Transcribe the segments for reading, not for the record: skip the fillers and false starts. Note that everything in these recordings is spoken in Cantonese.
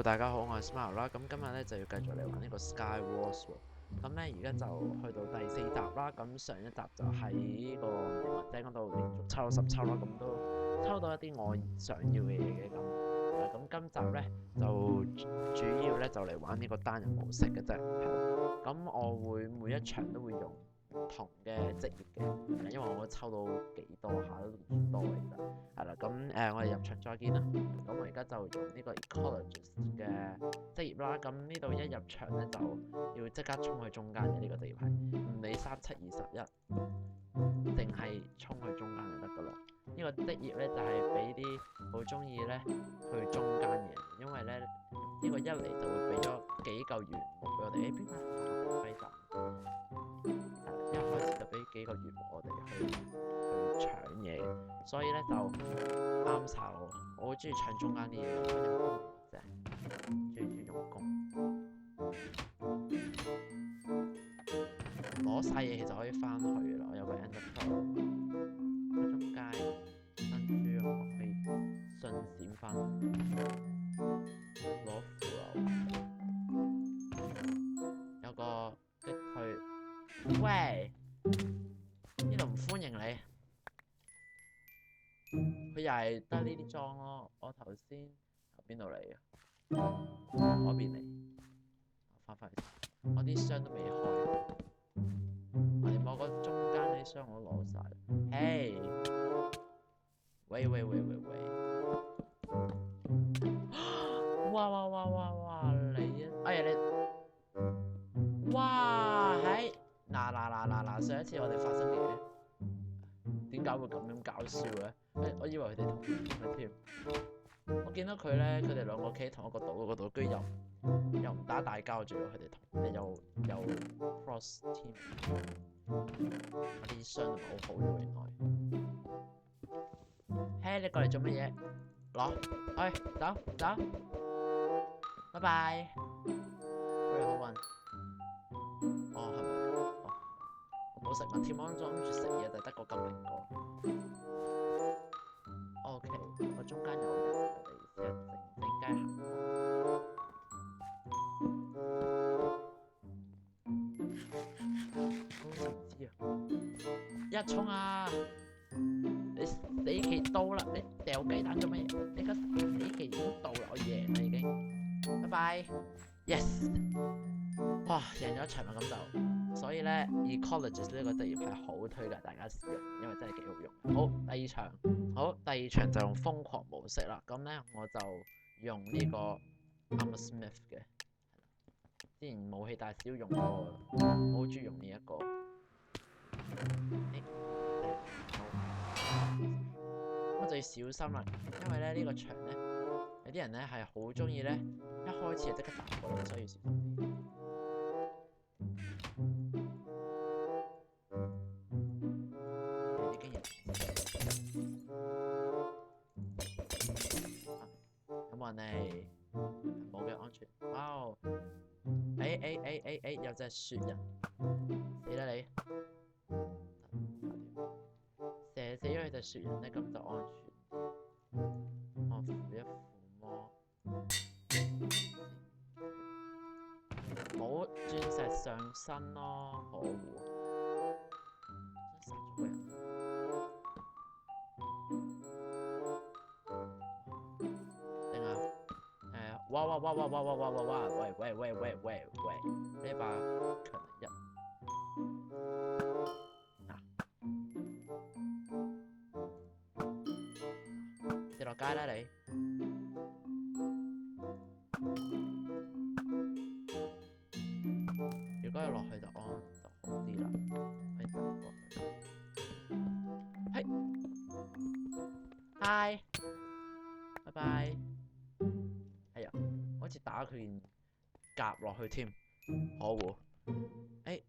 Hello，大家好，我係 Smile 啦。咁今日咧就要繼續嚟玩呢個 Sky Wars 喎。咁咧而家就去到第4集啦。咁上一集就喺呢個靈魂井嗰度連續抽咗10抽啦，咁都抽到一啲我想要嘅嘢嘅咁。咁今集咧就主要咧就嚟玩呢個單人模式嘅啫，係咯。咁我會每一場都會用唔同嘅職業嘅，因為我抽到幾多下都唔算多嘅其實。係啦，咁我哋入場再見啦。咁我而家就用呢個 Ecologist 嘅職業啦。咁呢度一入場咧就要即刻衝去中間嘅呢個職業係，唔理3、7、21，淨係衝去中間就得㗎啦。呢個職業咧就係俾啲好中意咧去中間嘅人，因為咧呢個一嚟就會俾咗幾嚿原木俾我哋。邊個同我哋揮手？一開始就俾幾個原木我哋去搶嘢，所以咧就啱晒我。我好中意搶中間啲嘢，用弓啫，最中意用弓。攞晒嘢其實可以翻去啦。我有個 Ender Pearl，個中間珍珠我可以順閃翻去攞符流，有個擊退。喂，呢度唔歡迎你。佢又係得呢啲裝咯。我頭先由邊度嚟啊？嗰邊嚟。我翻去，我啲箱都未開。我連我個中間啲箱我都攞晒。嘿，喂！哇！你啊！哎呀你！哇！喺嗱，上一次我哋發生嘅嘢，點解會咁樣搞笑嘅？我以為佢哋同佢添。我見到佢咧，佢哋兩個企喺同一個島嗰度，居然又唔打大交，仲要佢哋同又 cross team。我啲傷都唔係好好喎，原來。嘿，你過嚟做乜嘢？攞，去走，拜拜。喂，好運。哦，係咪？哦，我冇食物添，我諗住食嘢，就得個金蘋果。OK，我中間有人，我哋靜雞行。好似唔知啊！一衝啊！你死期到啦！你掉雞蛋做乜嘢？你個死期已經到啦，我贏啦已經。拜拜 ，yes！ 哇，贏咗一場啦咁就，所以咧 Ecologist 呢個職業係好推介大家使用，因為真係幾好用。好，第二場就用瘋狂模式啦。咁咧我就用呢個 I'm a Smith 嘅，之前武器大師用過，我好中意用呢一個。咁就要小心啦，因為咧呢個場咧有啲人咧係好中意咧一開始就即刻打過嚟，所以要小心啲。已經有冇人嚟？冇嘅，安全。哇！有隻雪人，死啦你！射死咗佢隻雪人咧，咁就安全。我扶一扶魔，冇鑽石上身咯，可惡！殺咗個人。定係哇！喂！呢把強力1。跌落街啦你！如果要落去就安就好啲啦，可以打過去。嘿，嗨，拜拜。哎呀，好似打佢件夾落去添，可惡！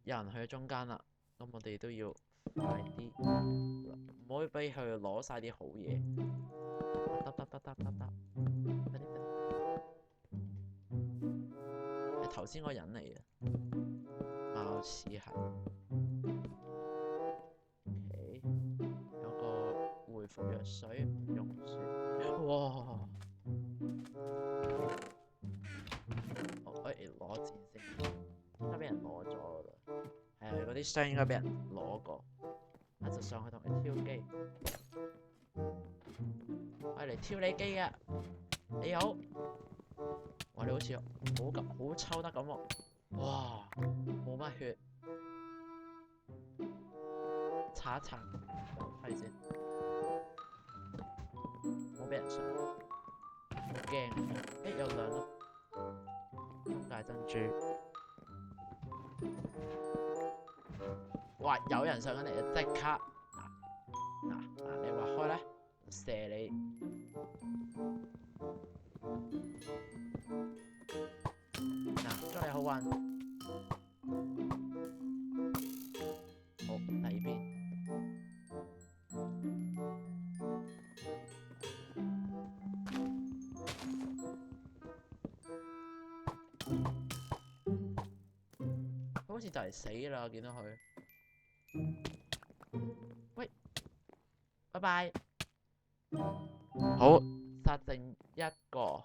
有人去咗中間啦，咁我哋都要快啲，唔可以俾佢攞晒啲好嘢。得，係頭先嗰個人嚟嘅，貌似係。OK，有個回復藥水唔用算。哇！嗰啲箱應該俾人攞過，一就上去同佢挑機。我嚟挑你機嘅，你好。哇！你好似好抽得咁喎。哇！冇乜血，擦一擦揮先，冇俾人上，好驚。有兩粒中介珍珠。哇！有人上緊嚟就即刻你話開咧，射你。祝你好運。好，第二邊。佢好似就嚟死啦，見到佢。喂，拜拜。好，殺剩一個。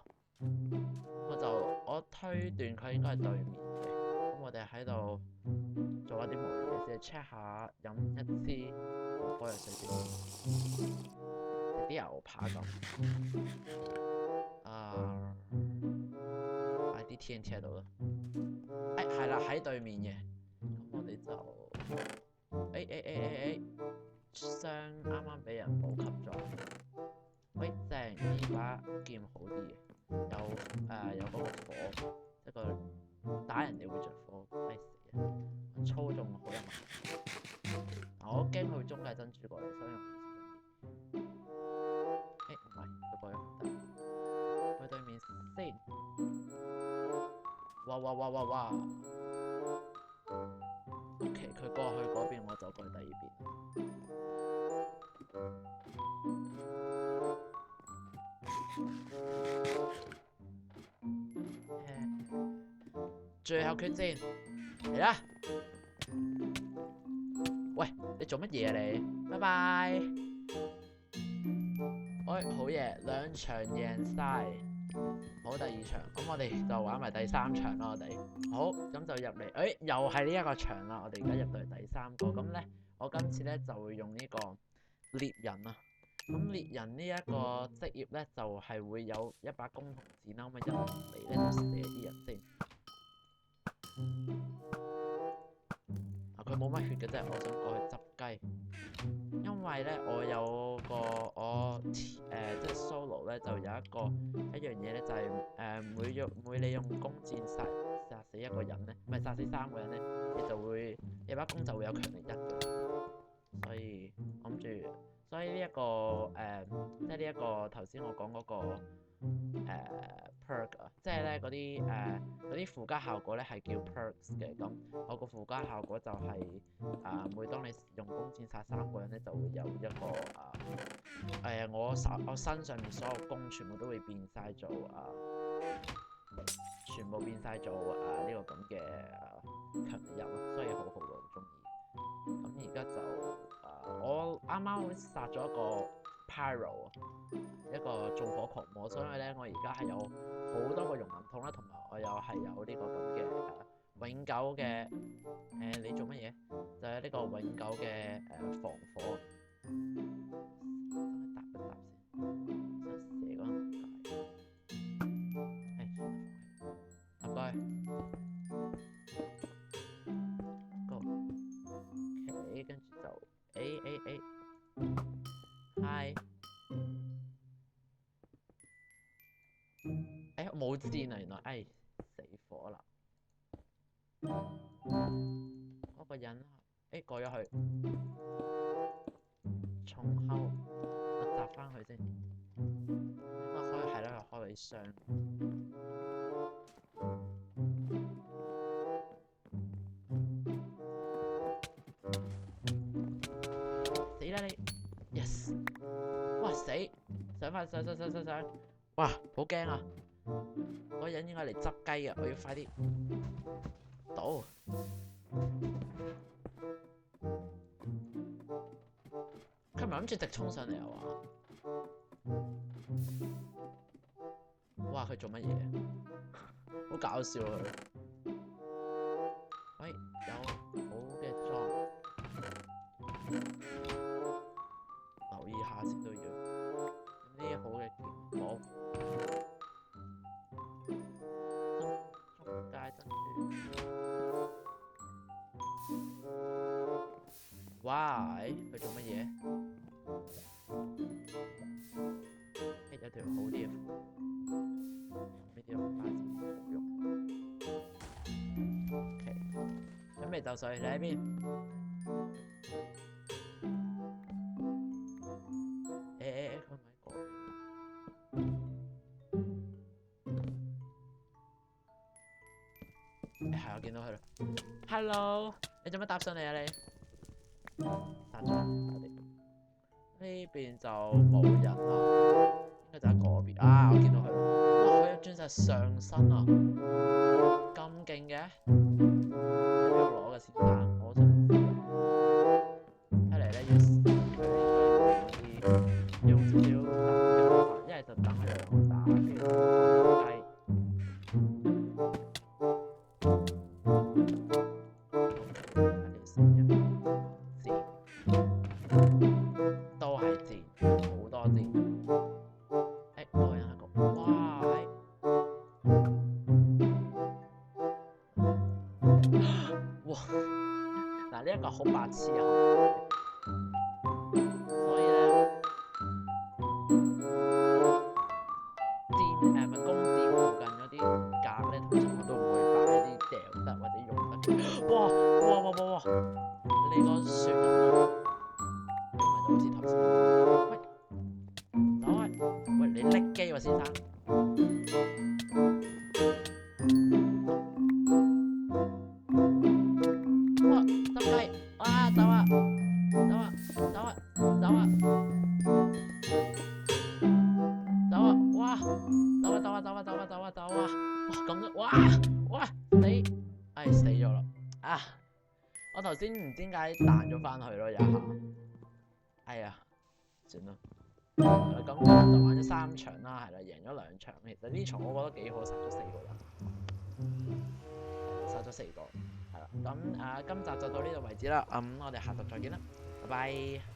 我推斷佢應該係對面嘅。咁我哋喺度做一啲無聊嘅事 ，check 下飲一支火藥水先，食啲牛扒咁。擺啲 TNT 喺度啦。係啦，喺對面嘅。咁我哋就箱啱啱俾人補給咗。喂，正，呢把劍好啲嘅。有嗰個火，一個打人哋會着火，死啊！操縱好有問題。我驚佢會中介珍珠過嚟，所以我唔係，佢過咗去對面先。哇 ！OK， 佢過去嗰邊，我就過去第二邊。最後決戰嚟啦！喂，你做乜嘢啊你？拜拜。好嘢，2場贏晒。好，第2場，咁我哋就玩埋第3場啦。我哋好，咁就入嚟。又係呢一個場啦。我哋而家入到嚟第3個，咁咧，我今次咧就會用呢個獵人啊。咁獵人呢一個職業咧，就係會有一把弓同箭啦。咁入嚟咧就射啲人先。佢冇乜血嘅啫，我想過去執雞，因為咧我有個即係 solo 咧就有一樣嘢咧就係每你用弓箭殺死一個人咧，唔係殺死3個人咧，你把弓就會有強力1嘅，所以我諗住，所以呢一個即係呢一個頭先我講嗰個perk 啊，即係咧嗰啲附加效果咧係叫 perks 嘅。咁我個附加效果就係每當你用弓箭殺3個人咧，就會有一個我身上面所有弓全部都會變晒做全部變晒做呢個咁嘅強力1咯，所以好好咯，好中意。咁而家就我啱啱好殺咗一個 pyro， 一個縱火狂魔，所以咧我而家係有好多個熔岩筒啦，同埋我係有呢個咁嘅永久嘅你做乜嘢？就係呢個永久嘅防火。等佢搭一搭先，想射嗰個唔該。Go。OK， 跟住就 Hi。冇箭啊，原來，死火啦！嗰個人過咗去，從後我砸翻佢先。係啦，開佢箱。死啦你 ！Yes！ 哇死！上翻上！哇，好驚啊！嗰個人應該嚟執雞嘅，我要快啲倒。佢唔係諗住直衝上嚟啊嘛？哇！佢做乜嘢？好搞笑啊佢！有好嘅裝 Why？佢做乜嘢？有條好啲嘅，呢啲用巴士好用。OK，準備就緒，你喺邊？佢咪喺嗰邊？係我見到佢啦。Hello， 你做乜搭上嚟啊你？散咗啦，呢邊就冇人啦，應該就喺嗰邊。啊，我見到佢啦。哇，佢有鑽石上身啊，咁勁嘅？喺邊度攞嘅先生？我想知啊。睇嚟咧要用少少特別嘅方法，一係就等佢哋兩個打，跟住計。都係箭，好多箭。嗰個人喺度，哇！哇！嗱，呢一個好白痴啊！所以咧，箭咪弓箭附近嗰啲格咧，通常我都唔會擺啲掉得或者用得。哇！你個雪人啊，唔係好似頭先咁。喂，走啊！喂，你拎機喎，先生。哇！執雞！啊，走啊！走啊！走啊！走啊！走啊！哇！走啊！走啊！走啊！走啊！走啊！走啊！哇！咁都哇！死！唉，死咗啦！啊！我頭先唔知點解彈咗翻去咯，有下。哎呀，算啦。咁今日就玩咗3場啦，係啦，贏咗2場。其實呢場我覺得幾好，殺咗4個人，殺咗4個，係啦。咁今集就到呢度為止啦。我哋下集再見啦，拜拜。